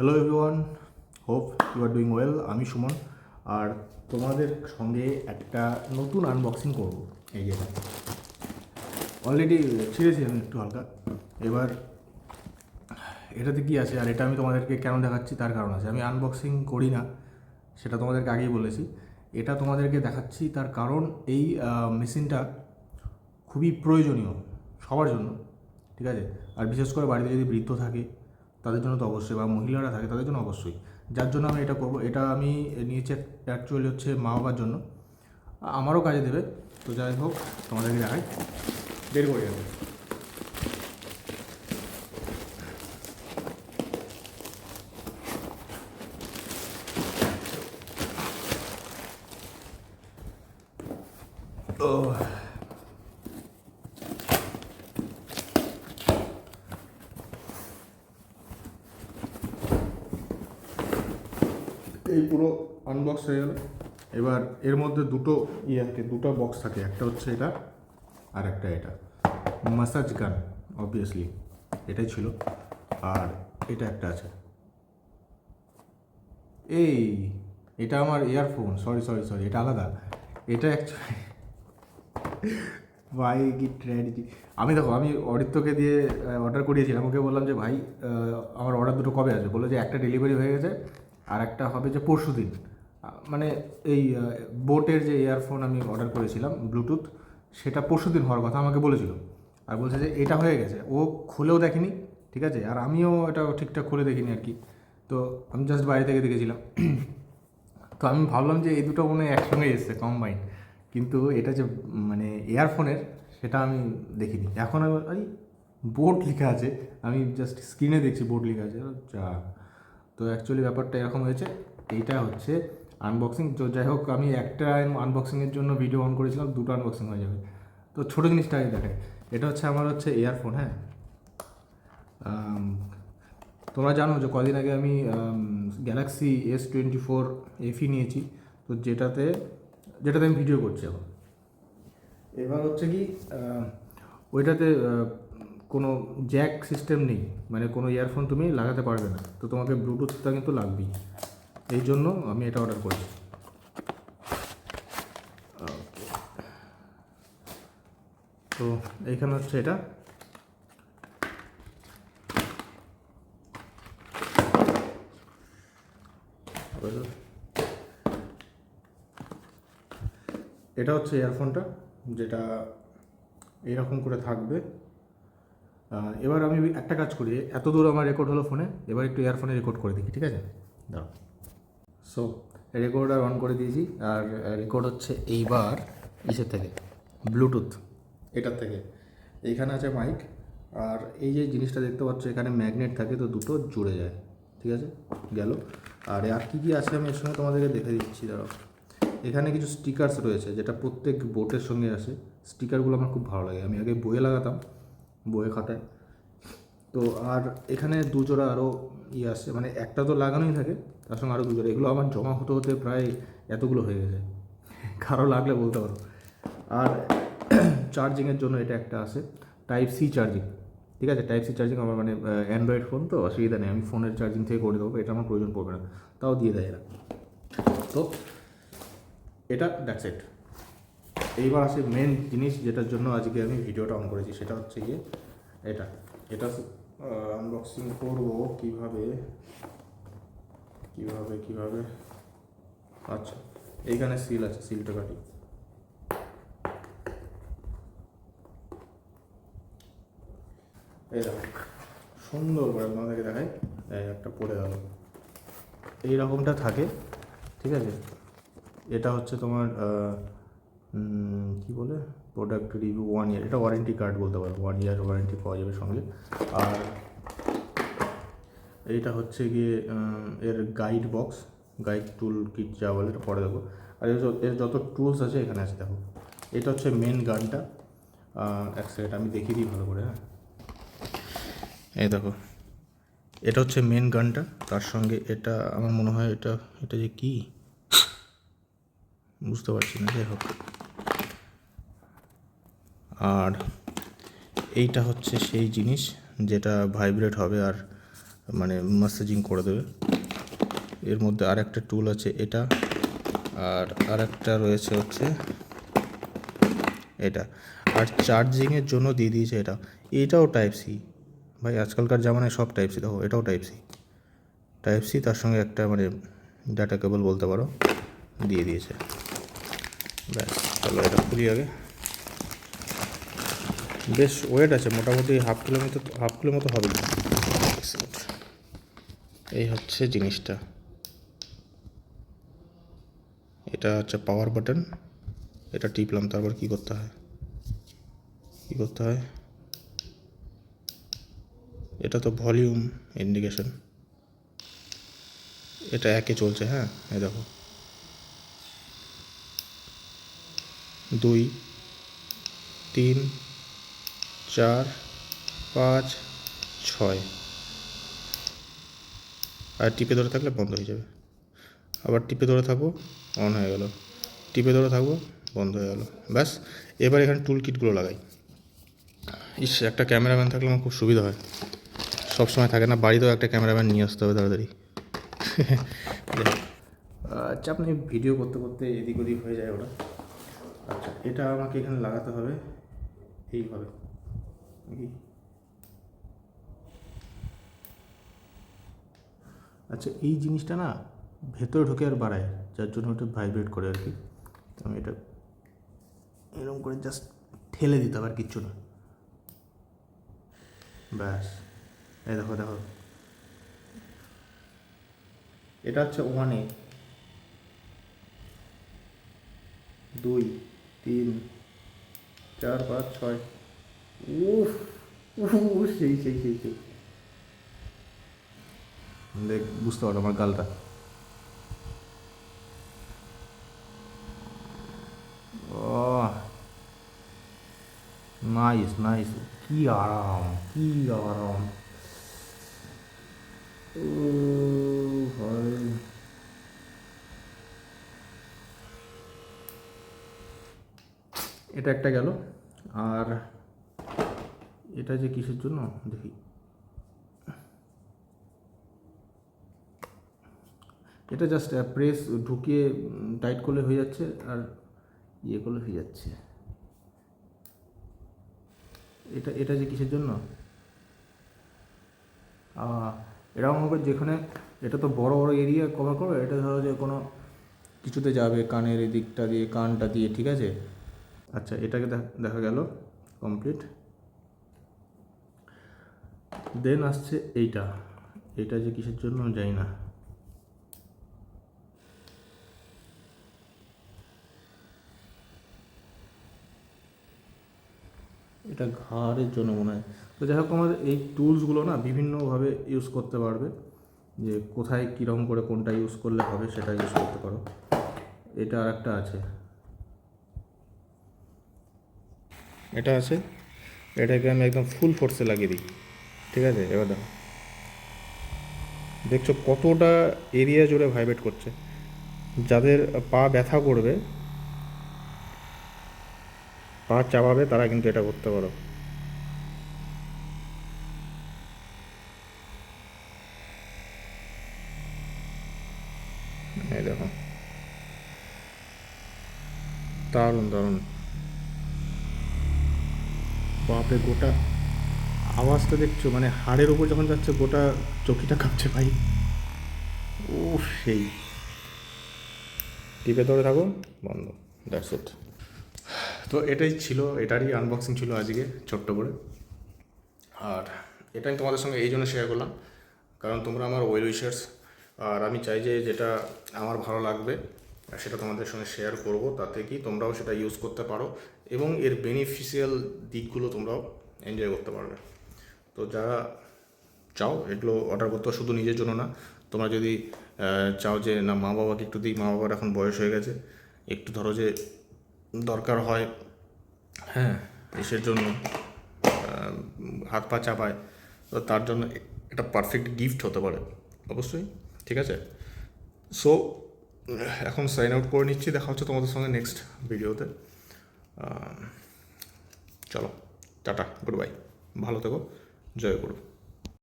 Hello everyone, hope you are doing well. আমি সুমন, আর তোমাদের সঙ্গে একটা নতুন আনবক্সিং করব। এই যে অলরেডি ছিঁড়েছি আমি একটু হালকা। এবার এটাতে কী আছে আর এটা আমি তোমাদেরকে কেন দেখাচ্ছি তার কারণ আছে। আমি আনবক্সিং করি না, সেটা তোমাদেরকে আগেই বলেছি। এটা তোমাদেরকে দেখাচ্ছি তার কারণ এই মেশিনটা খুবই প্রয়োজনীয় সবার জন্য, ঠিক আছে। আর বিশেষ করে বাড়িতে যদি বৃদ্ধ থাকে তাদের জন্য তো অবশ্যই, বা মহিলারা থাকে তাদের জন্য অবশ্যই। যার জন্য আমি এটা করবো, এটা আমি নিয়েছি অ্যাকচুয়ালি হচ্ছে মা বাবার জন্য, আমারও কাজে দেবে। তো যাই হোক, তোমাদেরকে দেখাই, দেরি করে যাবে। ও এই পুরো আনবক্স হয়ে গেল। এবার এর মধ্যে দুটো দুটো বক্স থাকে, একটা হচ্ছে এটা আর একটা এটা। মাসাজ গান অবভিয়াসলি এটাই ছিল, আর এটা একটা আছে। এই এটা আমার ইয়ারফোন, সরি এটা আলাদা। এটা অ্যাকচুয়ালি ভাই কি ট্র্যাজেডি। আমি অরিত্রকে দিয়ে অর্ডার করিয়েছিলাম, ওকে বললাম যে ভাই আমার অর্ডার দুটো কবে আসবে, বললো যে একটা ডেলিভারি হয়ে গেছে আর একটা হবে যে পরশু দিন। মানে এই বোটের যে ইয়ারফোন আমি অর্ডার করেছিলাম ব্লুটুথ, সেটা পরশু দিন হওয়ার কথা আমাকে বলেছিল, আর বলছে যে এটা হয়ে গেছে। ও খুলেও দেখেনি, ঠিক আছে, আর আমিও এটা ঠিকঠাক খুলে দেখিনি আর কি। তো আমি জাস্ট বাইরে থেকে দেখেছিলাম। তো আমি ভাবলাম যে এই দুটো মনে হয় একসঙ্গে এসছে কম্বাইন, কিন্তু এটা যে মানে ইয়ারফোনের সেটা আমি দেখিনি। এখন আমি বোট লেখা আছে, আমি জাস্ট স্ক্রিনে দেখছি বোট লেখা আছে যা। তো অ্যাকচুয়ালি ব্যাপারটা এরকম হয়েছে। এইটা হচ্ছে আনবক্সিং। তো যাই হোক, আমি একটা আনবক্সিংয়ের জন্য ভিডিও অন করেছিলাম, দুটো আনবক্সিং হয়ে যাবে। তো ছোটো জিনিসটা আগে দেখাই। এটা হচ্ছে আমার হচ্ছে ইয়ারফোন, হ্যাঁ। তোমরা জানো যে কদিন আগে আমি গ্যালাক্সি S24 FE নিয়েছি, তো যেটাতে আমি ভিডিও করছি এখন। এবার হচ্ছে কি, ওইটাতে কোনো জ্যাক সিস্টেম নেই, মানে কোনো ইয়ারফোন তুমি লাগাতে পারবে না, তো তোমাকে ব্লুটুথটা কিন্তু লাগবেই। এই জন্য আমি এটা অর্ডার করেছি। তো এইখানে হচ্ছে এটা। এটা হচ্ছে ইয়ারফোনটা, যেটা এইরকম করে থাকবে। এবার আমি একটা কাজ করি, এত দূর আমার রেকর্ড হলো ফোনে, এবার একটু ইয়ারফোনে রেকর্ড করে দেখি, ঠিক আছে। দাঁড়াও। সো রেকর্ডার অন করে দিয়েছি, আর রেকর্ড হচ্ছে এইবার ইসের থেকে, ব্লুটুথ এটার থেকে। এইখানে আছে মাইক, আর এই যে জিনিসটা দেখতে পাচ্ছ এখানে ম্যাগনেট থাকে, তো দুটো জুড়ে যায়, ঠিক আছে, গেল। আর কী কী আছে আমি এর সঙ্গে তোমাদেরকে দেখে দিচ্ছি, দাঁড়াও। এখানে কিছু স্টিকার্স রয়েছে, যেটা প্রত্যেক বোটের সঙ্গে আসে। স্টিকারগুলো আমার খুব ভালো লাগে, আমি আগে বইয়ে লাগাতাম, বইয়ে খাতায়। তো আর এখানে দুজোড়া আরও আসছে, মানে একটা তো লাগানোই থাকে, তার সঙ্গে আরও দুজোড়া। এগুলো আমার জমা হতে হতে প্রায় এতগুলো হয়ে গেছে, কারো লাগলে বলতে পারো। আর চার্জিংয়ের জন্য এটা একটা আছে, টাইপ সি চার্জিং, ঠিক আছে। টাইপ সি চার্জিং আমার মানে অ্যান্ড্রয়েড ফোন তো অসুবিধা নেই, আমি ফোনের চার্জিং থেকে করে দেবো, এটা আমার প্রয়োজন পড়বে না, তাও দিয়ে দেয় এরা। তো এটা দ্যাটস ইট। এইবার আসে মেন জিনিস, যেটার জন্য আজকে আমি ভিডিওটা অন করেছি, সেটা হচ্ছে গিয়ে এটা এটা আনবক্সিং করবো কীভাবে। আচ্ছা, এইখানে সিল আছে, সিলটা কাটি। এই দেখো, সুন্দর করে আপনাদেরকে দেখাই। এই একটা পড়ে গেল, এইরকমটা থাকে, ঠিক আছে। এটা হচ্ছে তোমার কী বলে, প্রোডাক্ট রিভিউ 1 ইয়ার, এটা ওয়ারেন্টি কার্ড বলতে পারো, 1 ইয়ার ওয়ারেন্টি পাওয়া যাবে সঙ্গে। আর এইটা হচ্ছে গিয়ে এর গাইড বক্স, গাইড টুল কিট যা বলে, এটা পরে দেখো। আর এর যত টুলস আছে এখানে আছে, দেখো। এটা হচ্ছে মেন গানটা। এক সেকেন্ড আমি দেখিয়ে দিই ভালো করে, হ্যাঁ। এই দেখো, এটা হচ্ছে মেন গানটা, তার সঙ্গে এটা আমার মনে হয় এটা যে কী বুঝতে পারছি না, যাই হোক। আর এইটা হচ্ছে সেই জিনিস যেটা ভাইব্রেট হবে, আর মানে ম্যাসাজিং করে দেবে। এর মধ্যে আর একটা টুল আছে এটা, আর একটা রয়েছে হচ্ছে এটা, আর চার্জিংয়ের জন্য দিয়ে দিয়েছে এটাও টাইপ সি। ভাই আজকালকার জামানায় সব টাইপ সি, দেখো এটাও টাইপ সি, তার সঙ্গে একটা মানে ডাটা কেবল বলতে পারো দিয়ে দিয়েছে। ব্যাস, চলো এটা খুলি আগে। বেশ ওয়েট আছে, মোটামুটি হাফ কিলোর মতো হবে। এই হচ্ছে জিনিসটা, এটা হচ্ছে পাওয়ার বাটন। এটা টিপলাম, তারপর কী করতে হয়, এটা তো ভলিউম ইন্ডিকেশন, এটা একে চলছে। হ্যাঁ, এই দেখো 2, 3, 4, 5, 6, আর টিপে ধরে থাকলে বন্ধ হয়ে যাবে। আবার টিপে ধরে থাকবো, অন হয়ে গেল, টিপে ধরে থাকবো, বন্ধ হয়ে গেল। ব্যাস, এবার এখানে টুল কিটগুলো লাগাই। একটা ক্যামেরাম্যান থাকলে আমার খুব সুবিধা হয়, সবসময় থাকে না, বাড়িতেও একটা ক্যামেরাম্যান নিয়ে আসতে হবে তাড়াতাড়ি। আচ্ছা, আপনি ভিডিও করতে করতে এদিক ওদিক হয়ে যায় ওটা। আচ্ছা, এটা আমাকে এখানে লাগাতে হবে এইভাবে নাকি? আচ্ছা, এই জিনিসটা না ভেতরে ঢোকে আর বাড়ায়, যার জন্য ওটা ভাইব্রেট করে আর কি। আমি এটা এরকম করে জাস্ট ঠেলে দিতে হবে, আর কিচ্ছু না। ব্যাস, এই দেখো এটা হচ্ছে 1, 2, 3, 4, 5, 6। উফ, সেই দেখ, বুঝতে পারো আমার গালটা। ও নাইস, কি আরাম। ও ভাই, এটা একটা গেল। আর এটা যে কিসের জন্য দেখি, এটা জাস্ট প্রেস ঢুকিয়ে টাইট করলে হয়ে যাচ্ছে, আর ইয়ে করলে হয়ে যাচ্ছে। এটা যে কিসের জন্য, এরকম হবে যেখানে এটা তো বড় এরিয়া কভার করবে। এটা ধরো যে কোনো কিছুতে যাবে, কানের এদিকটা দিয়ে, কানটা দিয়ে, ঠিক আছে। আচ্ছা, এটাকে দেখা গেল কমপ্লিট। দেন আসছে এইটা যে কিসের জন্য জানি না। এটা ঘাড়ের জন্য মনে হয়। তো যাই হোক, আমার এই টুলসগুলো না বিভিন্নভাবে ইউজ করতে পারবে, যে কোথায় কীরকম করে কোনটা ইউজ করলে হবে সেটা ইউজ করতে পারো। এটা আর একটা আছে, এটাকে আমি একদম ফুল ফোর্সে লাগিয়ে দিই, ঠিক আছে। এবার দেখছো কতটা এরিয়া জুড়ে ভাইব্রেট করছে। যাদের পা ব্যথা করবে, পা চাবাবে, তারা কিন্তু এটা করতে পারো। এই দেখো, দারুণ। বাপরে, গোটা আওয়াজটা দেখছো, মানে হাড়ের উপর যখন যাচ্ছে গোটা চকিটা কাঁপছে ভাই। ও সেই, টিপে ধরে থাকো, বন্ধ, দ্যাটস ইট। তো এটাই ছিল, এটারই আনবক্সিং ছিল আজকে ছোট্ট করে। আর এটা আমি তোমাদের সঙ্গে এই জন্য শেয়ার করলাম, কারণ তোমরা আমার ওয়েল উইশার্স, আর আমি চাই যে যেটা আমার ভালো লাগবে সেটা তোমাদের সঙ্গে শেয়ার করব, তাতে কি তোমরাও সেটা ইউজ করতে পারো এবং এর বেনিফিশিয়াল দিকগুলো তোমরাও এনজয় করতে পারবে। তো যারা চাও এগুলো অর্ডার করতে, শুধু নিজের জন্য না, তোমরা যদি চাও যে না মা বাবাকে একটু দিই, মা বাবার এখন বয়স হয়ে গেছে, একটু ধরো যে দরকার হয়, হ্যাঁ, এসের জন্য হাত পা চাপায়, তো তার জন্য এটা পারফেক্ট গিফট হতে পারে অবশ্যই, ঠিক আছে। সো এখন সাইন আউট করে নিচ্ছি, দেখা হচ্ছে তোমাদের সঙ্গে নেক্সট ভিডিওতে। চলো, টাটা, গুড বাই, ভালো থেকো, জয় গুরু।